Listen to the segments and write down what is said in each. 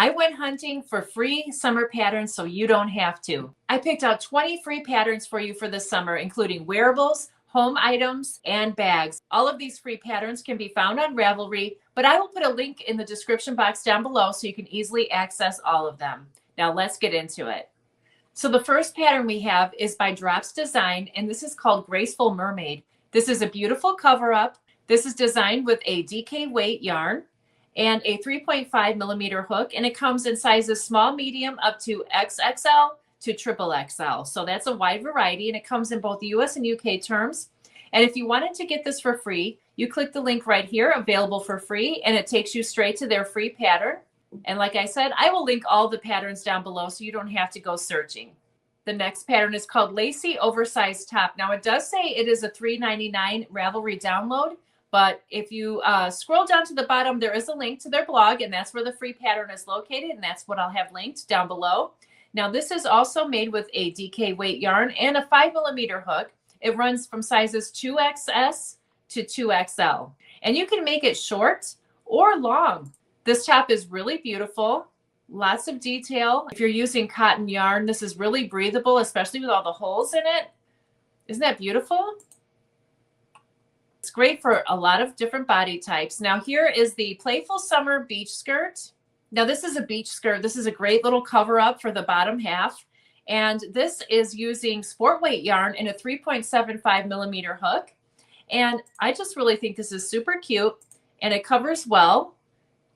I went hunting for free summer patterns so you don't have to. I picked out 20 free patterns for you for this summer, including wearables, home items, and bags. All of these free patterns can be found on Ravelry, but I will put a link in the description box down below so you can easily access all of them. Now let's get into it. So the first pattern we have is by Drops Design, and this is called Graceful Mermaid. This is a beautiful cover up. This is designed with a DK weight yarn and a 3.5 millimeter hook, and it comes in sizes small, medium, up to XXL to triple XL. So that's a wide variety, and it comes in both US and UK terms. And if you wanted to get this for free, you click the link right here, available for free, and it takes you straight to their free pattern. And like I said, I will link all the patterns down below so you don't have to go searching. The next pattern is called Lacy Oversized Top. Now it does say it is a $3.99 Ravelry download, but if you scroll down to the bottom, there is a link to their blog, and that's where the free pattern is located, and that's what I'll have linked down below. Now this is also made with a DK weight yarn and a 5 millimeter hook. It runs from sizes 2XS to 2XL, and you can make it short or long. This top is really beautiful, lots of detail. If you're using cotton yarn, this is really breathable, especially with all the holes in it. Isn't that beautiful? It's great for a lot of different body types. Now here is the Playful Summer Beach Skirt. Now this is a beach skirt. This is a great little cover up for the bottom half. And this is using sport weight yarn and a 3.75 millimeter hook. And I just really think this is super cute, and it covers well.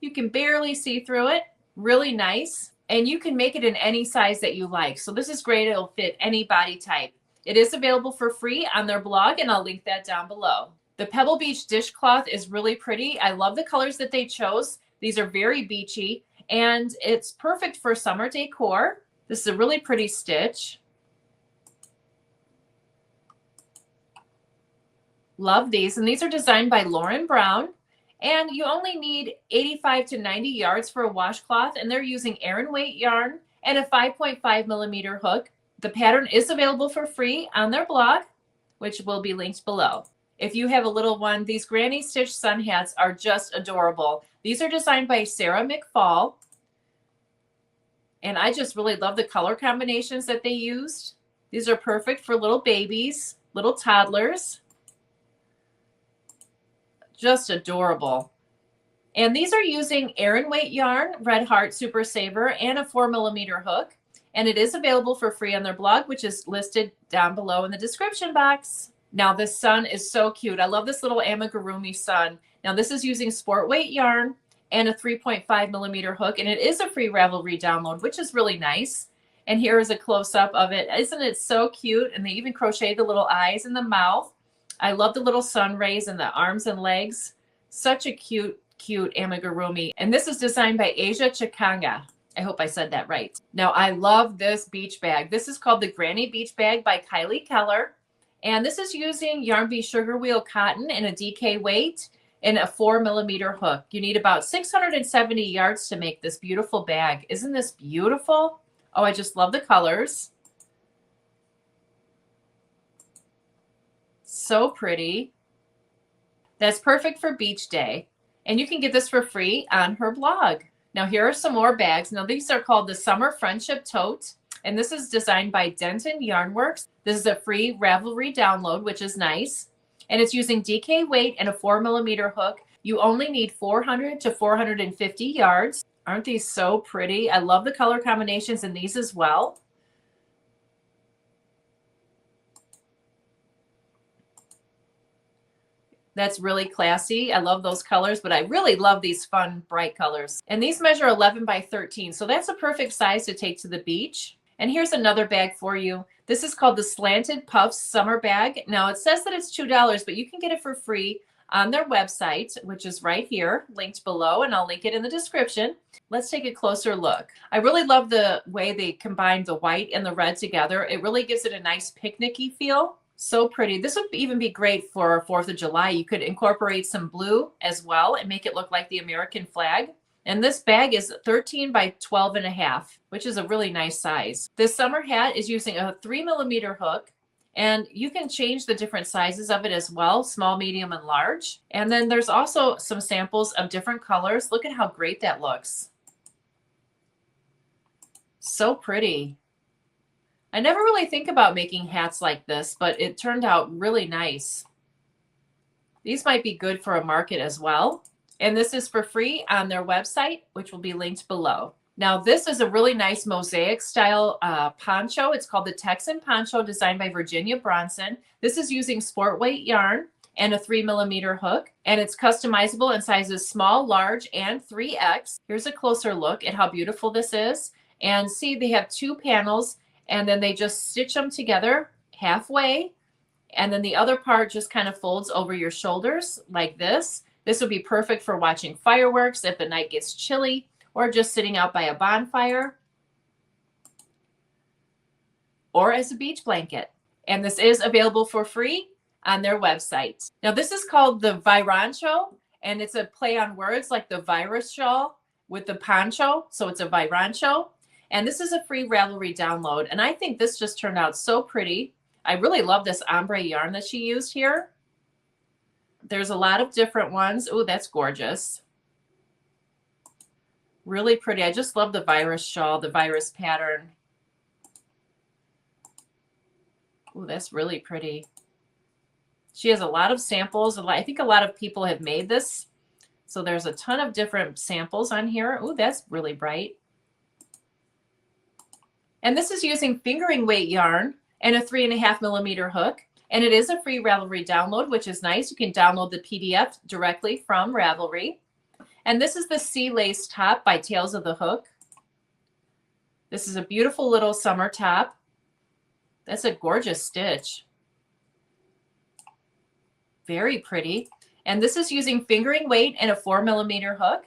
You can barely see through it. Really nice. And you can make it in any size that you like. So this is great. It'll fit any body type. It is available for free on their blog, and I'll link that down below. The Pebble Beach dishcloth is really pretty. I love the colors that they chose. These are very beachy, and it's perfect for summer decor. This is a really pretty stitch. Love these. And these are designed by Lauren Brown. And you only need 85 to 90 yards for a washcloth, and they're using Aran weight yarn and a 5.5 millimeter hook. The pattern is available for free on their blog, which will be linked below. If you have a little one, these granny stitch sun hats are just adorable. These are designed by Sarah McFall, and I just really love the color combinations that they used. These are perfect for little babies, little toddlers. Just adorable. And these are using Aran weight yarn, Red Heart Super Saver, and a 4 millimeter hook. And it is available for free on their blog, which is listed down below in the description box. Now this sun is so cute. I love this little amigurumi sun. Now this is using sport weight yarn and a 3.5 millimeter hook, and it is a free Ravelry download, which is really nice. And here is a close-up of it. Isn't it so cute? And they even crocheted the little eyes in the mouth. I love the little sun rays and the arms and legs. Such a cute amigurumi. And this is designed by Asia Chikanga. I hope I said that right. Now I love this beach bag. This is called the Granny Beach Bag by Kylie Keller. And this is using Yarn Bee Sugar Wheel cotton in a DK weight and a 4 millimeter hook. You need about 670 yards to make this beautiful bag. Isn't this beautiful? Oh, I just love the colors. So pretty. That's perfect for beach day. And you can get this for free on her blog. Now here are some more bags. Now these are called the Summer Friendship Tote. And this is designed by Denton Yarnworks. This is a free Ravelry download, which is nice. And it's using DK weight and a 4 millimeter hook. You only need 400 to 450 yards. Aren't these so pretty? I love the color combinations in these as well. That's really classy. I love those colors, but I really love these fun, bright colors. And these measure 11 by 13, so that's a perfect size to take to the beach. And here's another bag for you. This is called the Slanted Puffs Summer Bag. Now it says that it's $2, but you can get it for free on their website, which is right here, linked below, and I'll link it in the description. Let's take a closer look. I really love the way they combined the white and the red together. It really gives it a nice picnicky feel. So pretty. This would even be great for 4th of July. You could incorporate some blue as well and make it look like the American flag. And this bag is 13 by 12 and a half, which is a really nice size. This summer hat is using a 3 millimeter hook, and you can change the different sizes of it as well, small, medium, and large. And then there's also some samples of different colors. Look at how great that looks. So pretty. I never really think about making hats like this, but it turned out really nice. These might be good for a market as well. And this is for free on their website, which will be linked below. Now, this is a really nice mosaic style poncho. It's called the Texan Poncho, designed by Virginia Bronson. This is using sport weight yarn and a 3mm hook, and it's customizable in sizes small, large, and 3X. Here's a closer look at how beautiful this is. And see, they have 2 panels, and then they just stitch them together halfway, and then the other part just kind of folds over your shoulders like this. This would be perfect for watching fireworks if the night gets chilly, or just sitting out by a bonfire, or as a beach blanket. And this is available for free on their website. Now, this is called the Virono, and it's a play on words like the virus shawl with the poncho. So it's a Virono. And this is a free Ravelry download. And I think this just turned out so pretty. I really love this ombre yarn that she used here. There's a lot of different ones. Oh, that's gorgeous. Really pretty. I just love the virus shawl, the virus pattern. Oh, that's really pretty. She has a lot of samples. I think a lot of people have made this. So there's a ton of different samples on here. Oh, that's really bright. And this is using fingering weight yarn and a 3.5mm hook. And it is a free Ravelry download, which is nice. You can download the PDF directly from Ravelry. And this is the Sea Lace top by Tales of the Hook. This is a beautiful little summer top. That's a gorgeous stitch. Very pretty. And this is using fingering weight and a 4mm hook.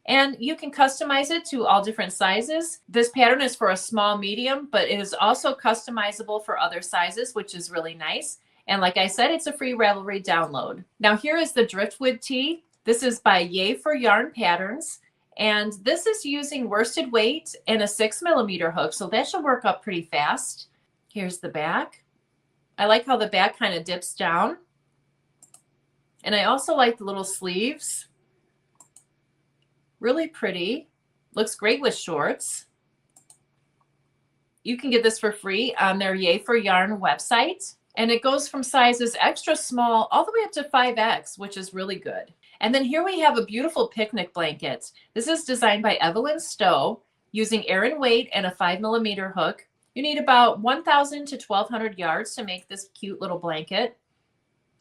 And you can customize it to all different sizes. This pattern is for a small, medium, but it is also customizable for other sizes, which is really nice. And like I said, it's a free Ravelry download. Now here is the Driftwood Tee. This is by Yay for Yarn Patterns. And this is using worsted weight and a 6mm hook. So that should work up pretty fast. Here's the back. I like how the back kind of dips down. And I also like the little sleeves. Really pretty. Looks great with shorts. You can get this for free on their Yay for Yarn website. And it goes from sizes extra small all the way up to 5X, which is really good. And then here we have a beautiful picnic blanket. This is designed by Evelyn Stowe using Aran weight and a 5mm hook. You need about 1,000 to 1,200 yards to make this cute little blanket.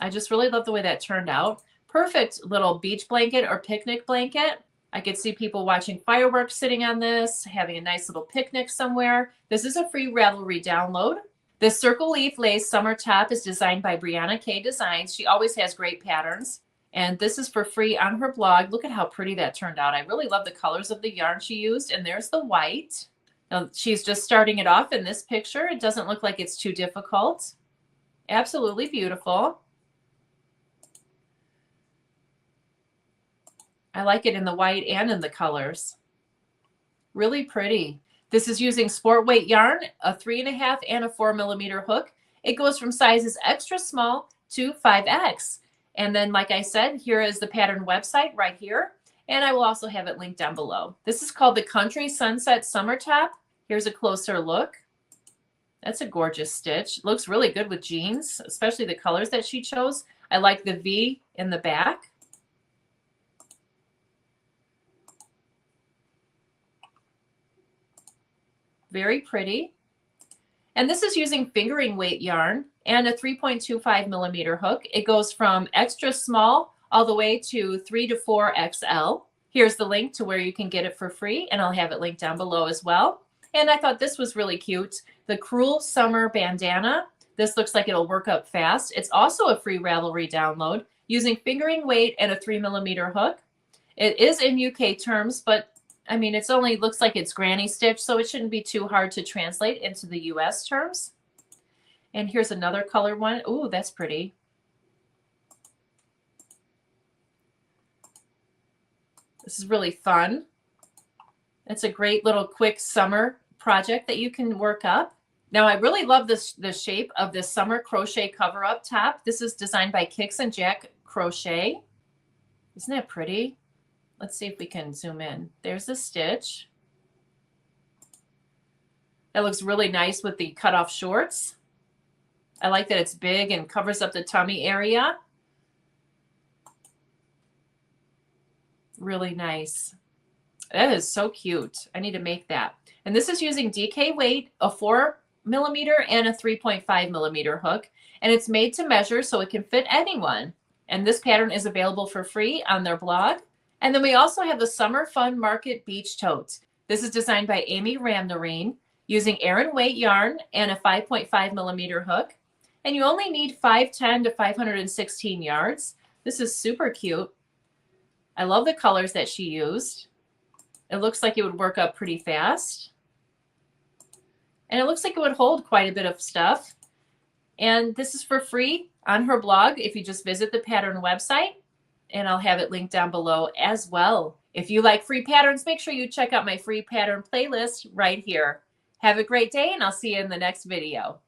I just really love the way that turned out. Perfect little beach blanket or picnic blanket. I could see people watching fireworks sitting on this, having a nice little picnic somewhere. This is a free Ravelry download. This circle leaf lace summer top is designed by Brianna K Designs. She always has great patterns. And this is for free on her blog. Look at how pretty that turned out. I really love the colors of the yarn she used. And there's the white. Now, she's just starting it off in this picture. It doesn't look like it's too difficult. Absolutely beautiful. I like it in the white and in the colors. Really pretty. This is using sport weight yarn, a 3.5 and a 4mm hook. It goes from sizes extra small to 5X. And then, like I said, here is the pattern website right here. And I will also have it linked down below. This is called the Country Sunset Summer Top. Here's a closer look. That's a gorgeous stitch. Looks really good with jeans, especially the colors that she chose. I like the V in the back. Very pretty. And this is using fingering weight yarn and a 3.25mm hook. It goes from extra small all the way to 3 to 4XL. Here's the link to where you can get it for free, and I'll have it linked down below as well. And I thought this was really cute. The Cruel Summer Bandana. This looks like it'll work up fast. It's also a free Ravelry download using fingering weight and a 3mm hook. It is in UK terms, but I mean, it's only looks like it's granny stitch, so it shouldn't be too hard to translate into the US terms. And here's another color one. Ooh, that's pretty. This is really fun. It's a great little quick summer project that you can work up. Now, I really love the shape of this summer crochet cover-up top. This is designed by Kix and Jack Crochet. Isn't that pretty? Let's see if we can zoom in. There's the stitch. That looks really nice with the cutoff shorts. I like that it's big and covers up the tummy area. Really nice. That is so cute. I need to make that. And this is using DK weight, a 4mm and a 3.5mm hook. And it's made to measure so it can fit anyone. And this pattern is available for free on their blog. And then we also have the Summer Fun Market Beach Tote. This is designed by Amy Ramnarine using Aran weight yarn and a 5.5mm hook. And you only need 510 to 516 yards. This is super cute. I love the colors that she used. It looks like it would work up pretty fast. And it looks like it would hold quite a bit of stuff. And this is for free on her blog if you just visit the pattern website. And I'll have it linked down below as well. If you like free patterns, make sure you check out my free pattern playlist right here. Have a great day, and I'll see you in the next video.